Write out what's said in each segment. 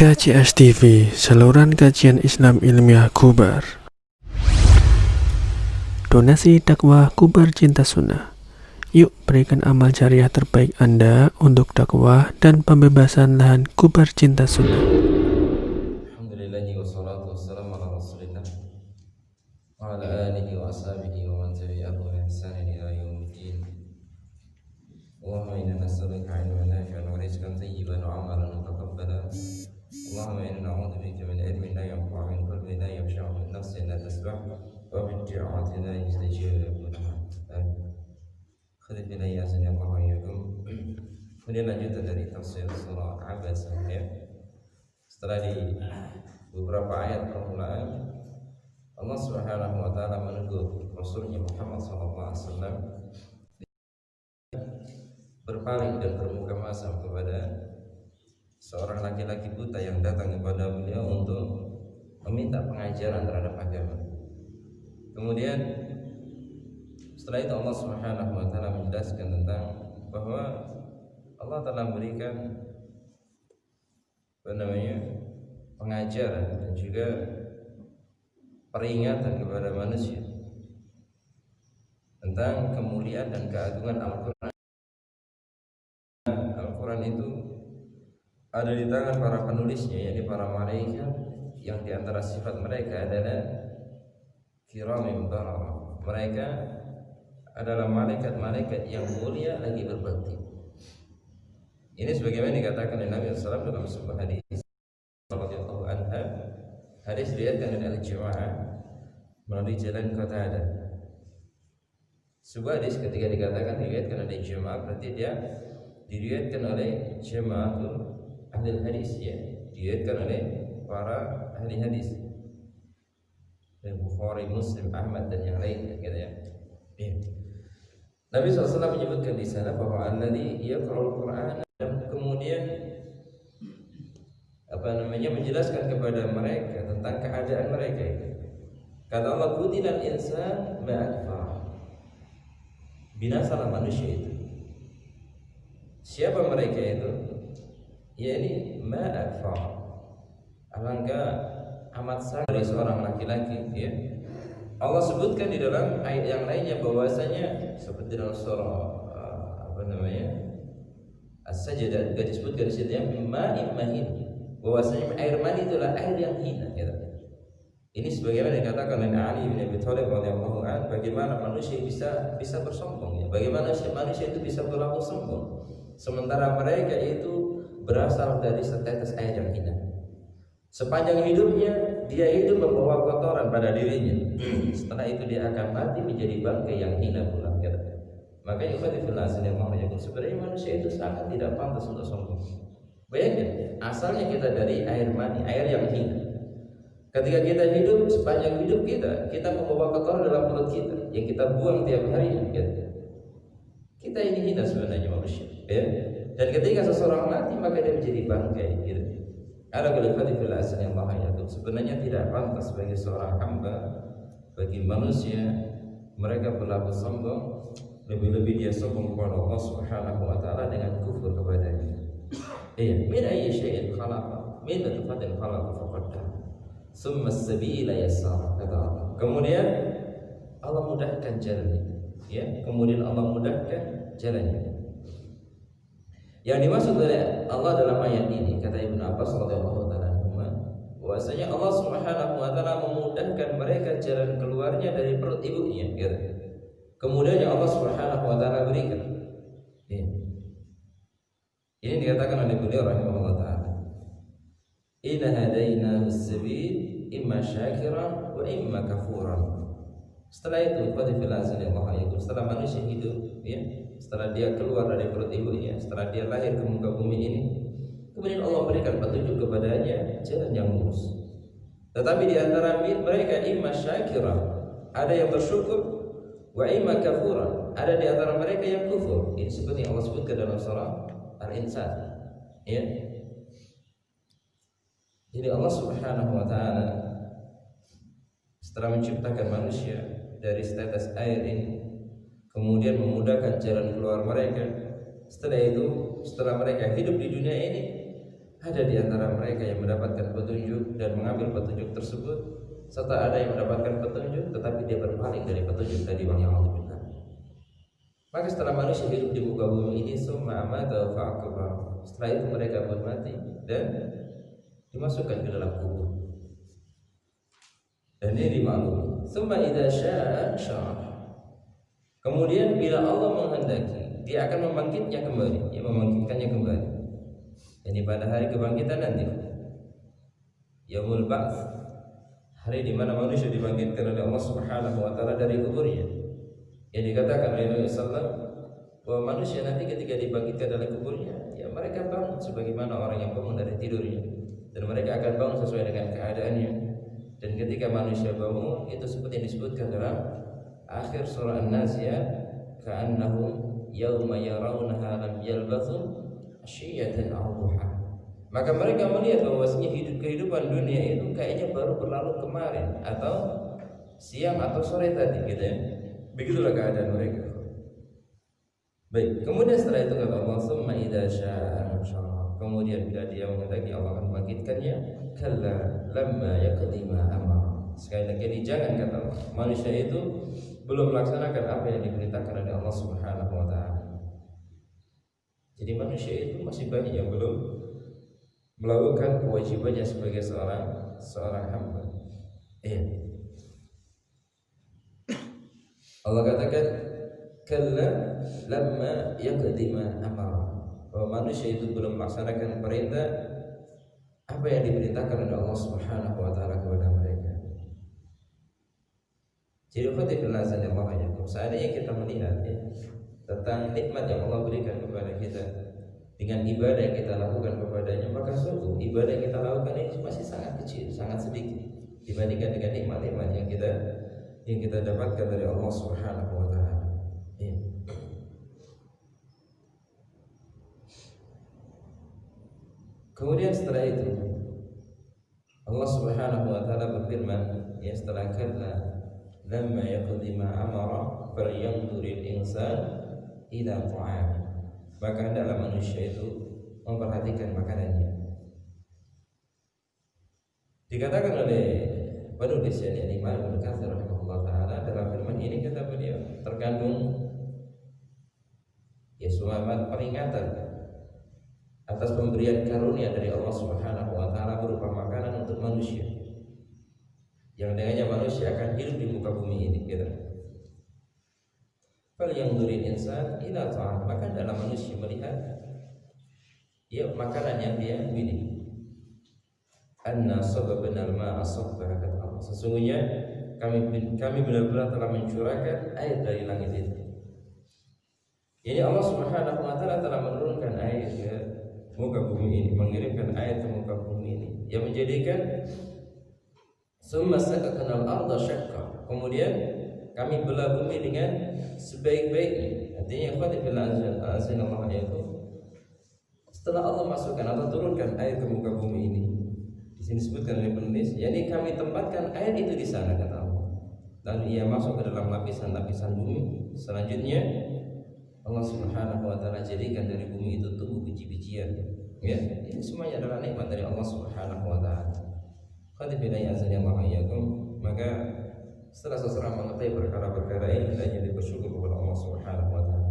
KCS TV, saluran kajian Islam ilmiah Kubar. Donasi dakwah Kubar Cinta Sunnah. Yuk berikan amal jariah terbaik Anda untuk dakwah dan pembebasan lahan Kubar Cinta Sunnah. Alhamdulillahi wassalatu wassalamu ala rasulillah wa ala alihi wa ashabihi wa man tabi'ahu bi ihsanin ila yaumiddin. Allahumma inna nas'aluka 'ilman nafi'an wa rizqan thayyiban wa 'amalan mutaqabbalan. Allahumma inna na'udzu bika min ilmin la yanfa'u, min qalbin la yakhsha'u, min nafsin la tasbah, wa min du'atin la yustajabu lahu. Khudh bilayya sanaqahu yakum. Kemudian lanjutan dari tafsir surah Abasa ya. Setelah di beberapa ayat permulaan Allah Subhanahu wa taala menegur Rasulnya Muhammad SAW berpaling dan bermuka masam kepada seorang laki-laki buta yang datang kepada beliau untuk meminta pengajaran terhadap agama. Kemudian setelah itu Allah Subhanahu wa taala menjelaskan tentang bahwa Allah telah memberikan pengajaran dan juga peringatan kepada manusia tentang kemuliaan dan keagungan Al-Quran. Al-Quran itu ada di tangan para penulisnya, yakni para malaikat, yang diantara sifat mereka adalah kiramim bararah. Mereka adalah malaikat-malaikat yang mulia lagi berbakti. Ini sebagaimana dikatakan oleh Nabi SAW dalam sebuah hadis radhiyallahu anha. Hadis diriwayatkan oleh Al-Jamaah melalui jalan Qatadah. Sebuah hadis ketika dikatakan diriwayatkan oleh Jamaah, berarti dia diriwayatkan oleh Jamaatul Ahli Hadis, ya, diriwayatkan oleh para ahli hadis, Bukhari, Muslim, Ahmad dan yang lainnya, gitu ya. Nabi SAW menyebutkan di sana bahwa alladzi yaqra'ul Qur'an, dan kemudian menjelaskan kepada mereka tentang keadaan mereka itu. Kata Allah, "Qutilal insan ma akfar." Binasalah manusia itu. Siapa mereka itu? Yakni ma akfar. Alangkah amat sangat dari seorang laki-laki, ya. Allah sebutkan di dalam ayat yang lainnya bahwasanya seperti dalam surah As-Sajdah juga disebutkan di situ yang ma'in mahin, bahwasanya air mani itulah air yang hina, gitu. Ini sebagaimana dikatakan oleh Ali bin Abi Thalib radhiyallahu anhu, bagaimana manusia bisa bersombong, ya. Bagaimana manusia itu bisa berlaku sombong sementara mereka itu berasal dari setetes air yang hina. Sepanjang hidupnya dia hidup membawa kotoran pada dirinya. Setelah itu dia akan mati menjadi bangkai yang hina pula, gitu. Makanya sebenarnya manusia itu sangat tidak pantas untuk sombong. Bayangkan, asalnya kita dari air mani, air yang hina. Ketika kita hidup, sepanjang hidup kita membawa kotoran dalam perut kita yang kita buang tiap hari, gitu. Kita ini hina sebenarnya manusia, ya. Dan ketika seseorang mati maka dia menjadi bangkai, gitu. Sebenarnya tidak pantas bagi seorang hamba, bagi manusia, mereka berlaku sombong. Lebih-lebih dia sombong kepada Allah Subhanahu wa taala dengan kufur kepadanya. Min ayyi syai'in khalaqa, min nutfatin khalaqa faqaddar, tsumma as-sabila yassara. Kemudian Allah mudahkan jalannya, ya. Kemudian Allah mudahkan jalannya. Yang dimaksud oleh Allah dalam ayat ini, kata Ibnu Abbas radhiyallahu taala anhu, bahwasanya Allah Subhanahu wa taala memudahkan mereka jalan keluarnya dari perut ibunya, gitu. Kemudian yang Allah Subhanahu wa taala berikan. Ini dikatakan oleh beliau rahimahullah taala, "Inna hadainahu as-sabil imma syakiran wa imma kafuran." Setelah itu, setelah manusia hidup, ya, setelah dia keluar dari perut ibunya, setelah dia lahir ke muka bumi ini, kemudian Allah berikan petunjuk kepadanya jalan yang lurus. Tetapi di antara mereka imma syakiran, ada yang bersyukur, wa imma kafuran, ada di antara mereka yang kufur. Ini seperti yang Allah sebutkan dalam surah Al-Insan, ya. Jadi Allah Subhanahu wa taala setelah menciptakan manusia dari setetes air ini, kemudian memudahkan jalan keluar mereka. Setelah itu, setelah mereka hidup di dunia ini, ada di antara mereka yang mendapatkan petunjuk dan mengambil petunjuk tersebut, serta ada yang mendapatkan petunjuk tetapi dia berpaling dari petunjuk tadi, waliyadzubillah. Maka setelah manusia hidup di muka bumi ini, summa amata fa'aqbara, setelah itu mereka pun mati dan dimasukkan ke dalam kubur. Dan ini dimaklumi. Summa idza syaa'a ansyara. Kemudian bila Allah menghendaki, dia akan membangkitnya kembali, ya, membangkitkannya kembali. Ini pada hari kebangkitan nanti, Yaumul Ba'ts, hari di mana manusia dibangkitkan oleh Allah Subhanahu wa taala dari kuburnya. Yang dikatakan oleh Nabi sallallahu bahwa manusia nanti ketika dibangkitkan dari kuburnya, ya mereka bangun sebagaimana orang yang bangun dari tidurnya, dan mereka akan bangun sesuai dengan keadaannya. Dan ketika manusia bangun, itu seperti yang disebutkan dalam akhir surah An-Nasiyah, ka'annahum yauma yarawnaha lam yalbathu asyiyatan aw duha. Maka mereka melihat bahwasanya kehidupan dunia itu kayaknya baru berlalu kemarin, atau siang atau sore tadi, gitu ya. Begitulah keadaan mereka. Baik, kemudian setelah itu kata Allah, summa idza syaa'a ansyara. Kemudian bila dia menghendaki, Allah akan membangkitkannya. Kalla lamma yaqdi ma amara. Sekali lagi, jangan kata Allah, manusia itu belum melaksanakan apa yang diperintahkan oleh Allah Subhanahu wa taala. Jadi manusia itu masih banyak yang belum melakukan kewajibannya sebagai seorang hamba. Allah katakan kalla lamma yaqdi ma amara, bahwa manusia itu belum melaksanakan perintah apa yang diperintahkan oleh Allah Subhanahu wa taala kepada mereka. Jadi seandainya kita melihat, ya, tentang nikmat yang Allah berikan kepada kita dengan ibadah yang kita lakukan kepadanya, maka sungguh ibadah yang kita lakukan ini masih sangat kecil, sangat sedikit dibandingkan dengan nikmat-nikmat yang kita dapatkan dari Allah Subhanahu wa taala. Ya. Kemudian setelah itu Allah Subhanahu wa taala berfirman, ya, setelah kalla lamma yaqdi ma amara falyanzuril insan ila ta'am, maka hendaklah manusia itu memperhatikan makanannya. Dikatakan oleh penulis, yakni Imam Ibnu Katsir rahimahullah taala, dalam firman ini kata beliau terkandung, ya, sumamat peringatan atas pemberian karunia dari Allah Subhanahu wa taala berupa makanan untuk manusia, yang dengannya manusia akan hidup di muka bumi ini, gitu. Fal yanzuril insan ila ta'am, maka dalam manusia melihat, ya, makanan yang dia miliki. Anna sababna al-ma'a sabba, kata Allah, sesungguhnya kami benar-benar telah mencurahkan air dari langit itu. Jadi Allah Subhanahu wa taala telah menurunkan air ke muka bumi ini, mengirimkan air ke muka bumi ini, yang menjadikan summa sakaknal arda syaqqa, kemudian kami belah bumi dengan sebaik-baiknya. Artinya Allah, yaitu setelah Allah masukkan atau turunkan air ke muka bumi ini, di sini disebutkan oleh penulis, yakni kami tempatkan air itu di sana, kata Allah, lalu ia masuk ke dalam lapisan-lapisan bumi. Selanjutnya Allah Subhanahu wa taala jadikan dari bumi itu tumbuh biji-bijian, ya. Ini semuanya adalah nikmat dari Allah Subhanahu wa taala. Maka setelah seseorang mengetahui perkara-perkara ini, hendaknya dia bersyukur kepada Allah Subhanahu wa taala.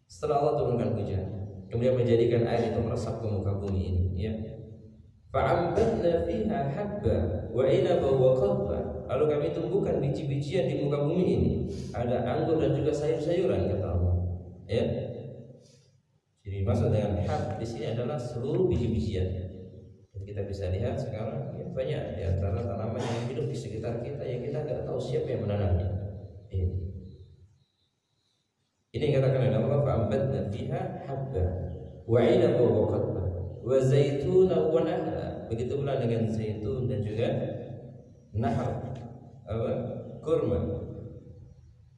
Setelah Allah turunkan hujan, kemudian menjadikan air itu meresap ke muka bumi ini, ya. Fa'ambatna fiha habba wa inaba wa qadba, lalu kami tumbuhkan biji-bijian di muka bumi ini, ada anggur dan juga sayur-sayuran, kata Allah, ya. Jadi maksud dengan hab di sini adalah seluruh biji-bijian. Dan kita bisa lihat sekarang, ya, banyak di antara tanaman yang hidup di sekitar kita yang kita nggak tahu siapa yang menanamnya. Ini katakan oleh Allah, fa'ambatna fiha habba wa inaba wa qadba wa zaituna wa nahla. Begitu pula dengan zaitun dan juga nahl, kurma.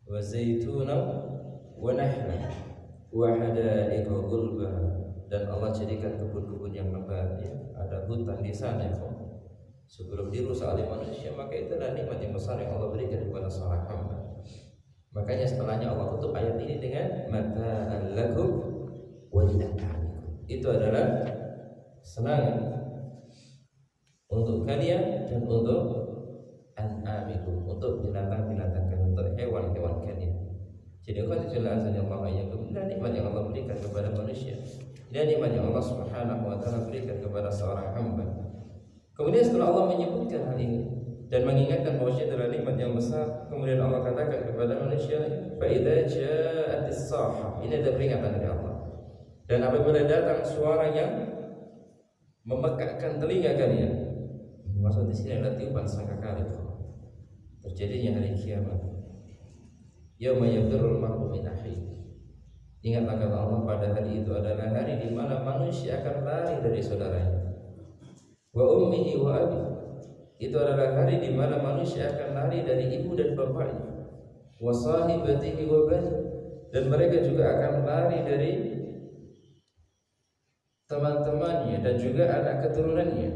Wa zaituna wa nahla wa hadaiqa ghulba, dan Allah jadikan kebun-kebun yang lebat, ya. Ada hutan di sana, ya. Sebelum dirusak oleh manusia, maka itu adalah nikmat yang besar yang Allah berikan kepada seorang hamba. Makanya setelahnya Allah tutup ayat ini dengan mata'an lakum wa li'an'amikum. Itu adalah kesenangan untuk kalian dan untuk an'amikum, untuk binatang-binatang kalian, untuk hewan-hewan kalian. Jadi khatibillah azanillahu ayyakum, inilah nikmat yang Allah berikan kepada manusia. Inilah nikmat yang Allah Subhanahu wa taala berikan kepada seorang hamba. Kemudian setelah Allah menyebutkan hal ini dan mengingatkan bahwa itu adalah nikmat yang besar, kemudian Allah katakan kepada manusia, fa idza ja'atis sahah, ini ada peringatan dari Allah. Dan apabila datang suara yang memekakkan telinga kalian, maksud di sini adalah tiupan sangkakala, terjadinya hari kiamat. Yauma yafirrul mar'u min akhihi. Ingatlah kata Allah, pada hari itu adalah hari di mana manusia akan lari dari saudaranya. Wa ummihi wa abi. Itu adalah hari di mana manusia akan lari dari ibu dan bapaknya. Wa sahibatihi wa bani. Dan mereka juga akan lari dari teman-temannya dan juga anak keturunannya.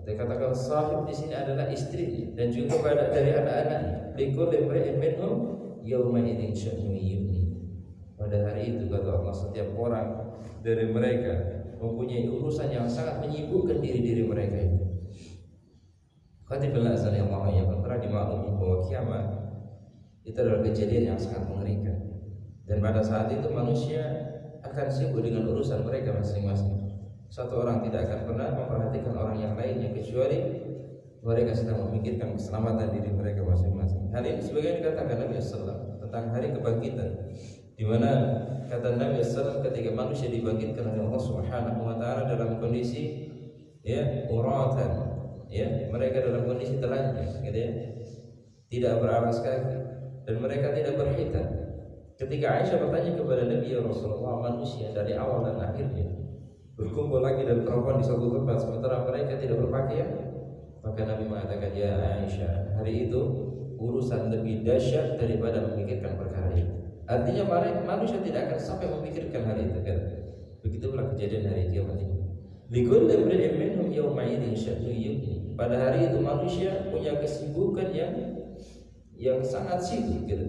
Dikatakan sahib di sini adalah istrinya dan juga pada dari anak-anaknya. Likulli imri'in minhum yawma idzin sya'nun yughni. Pada hari itu kata Allah, setiap orang dari mereka mempunyai urusan yang sangat menyibukkan diri-diri mereka ini. Khatibillah azanillahu ayyakum, telah dimaklumi bahwa kiamat itu adalah kejadian yang sangat mengerikan. Dan pada saat itu manusia akan sibuk dengan urusan mereka masing-masing. Satu orang tidak akan pernah memperhatikan orang yang lainnya kecuali mereka sedang memikirkan keselamatan diri mereka masing-masing. Hal ini sebagaimana dikatakan Nabi SAW tentang hari kebangkitan, di mana kata Nabi SAW ketika manusia dibangkitkan oleh Allah Subhanahu wa taala dalam kondisi uratan, mereka dalam kondisi telanjang, gitu ya, tidak beralas kaki dan mereka tidak berhitan. Ketika Aisyah bertanya kepada Nabi, ya Rasulullah, manusia dari awal dan akhirnya berkumpul lagi dan perempuan di satu tempat sementara mereka tidak berpakaian, maka Nabi mengatakan, ya Aisyah, hari itu urusan lebih dahsyat daripada memikirkan perkara itu. Artinya manusia tidak akan sampai memikirkan hal itu, kan? Begitulah kejadian hari kiamat ini. Likulli imri'in minhum yawma idzin sya'nun yughni. Pada hari itu manusia punya kesibukan yang sangat sibuk, gitu.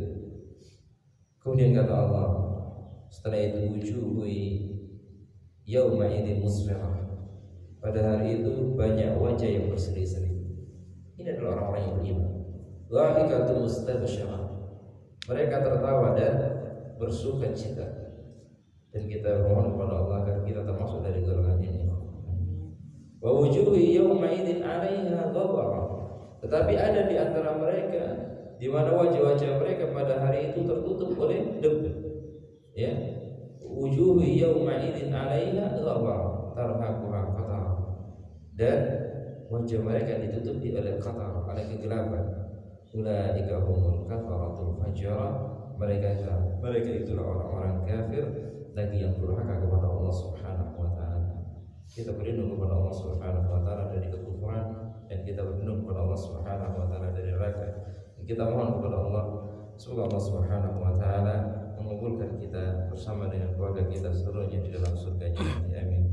Kemudian kata Allah, setelah itu wujuhu yawma idzin musfirah. Pada hari itu banyak wajah yang berseri-seri. Ini adalah orang-orang yang beriman. Dhahikatun mustabsyirah. Mereka tertawa dan bersuka cita. Dan kita mohon kepada Allah agar kita termasuk dari golongan ini. Wa wujuhu yawma idzin 'alaiha ghabarah. Tetapi ada di antara mereka di mana wajah-wajah mereka pada hari itu tertutup oleh debu. Ya. Wujuhu yawma idzin 'alaiha ghabarah tarhaquha qatar. Dan wajah mereka ditutupi oleh qatar, oleh kegelapan. Ulaika humul kafaratul fajara. Mereka itulah orang-orang kafir lagi yang durhaka kepada Allah Subhanahu wa taala. Kita berlindung kepada Allah Subhanahu wa taala dari kekufuran dan kita berlindung kepada Allah Subhanahu wa taala dari neraka. Kita mohon kepada Allah semoga Allah Subhanahu wa taala mengumpulkan kita bersama dengan keluarga kita seluruhnya di dalam surga-Nya. Amin.